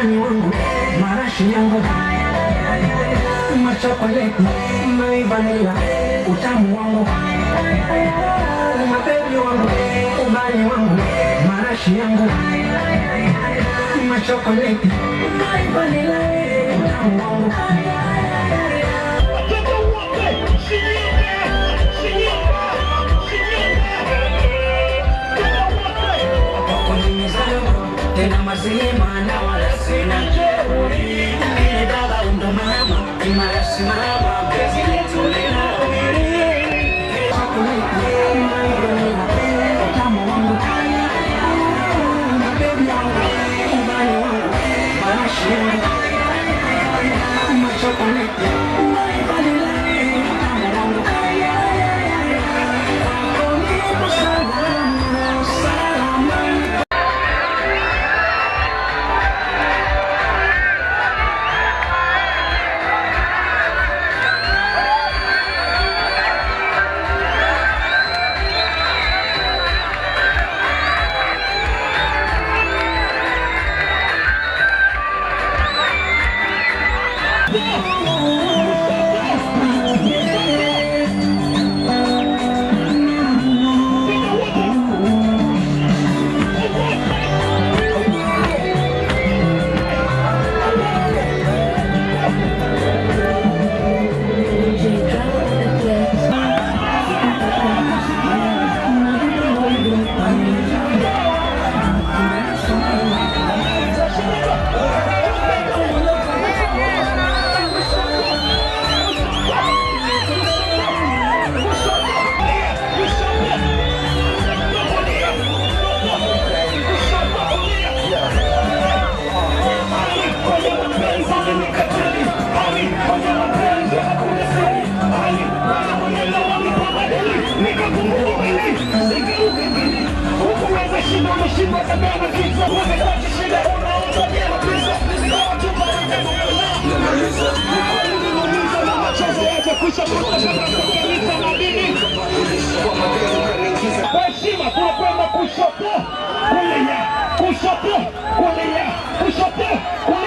ubani wangu, marashi yangu, machokoleti, vanilla, utamu wangu, mabebi wangu, ubani wangu, marashi yangu, machokoleti, vanilla, utamu wangu. Tena mazima na wala sina jeuri, mimi dada ndo mama, imasimama kazi letu leo. Utamu wangu, mabebi wangu, ubani wangu, marashi yangu, machokoleti, vanilla, utamu wangu. Heshima tunakwenda kushoto, kulia, kushoto, kulia, kushoto, kulia.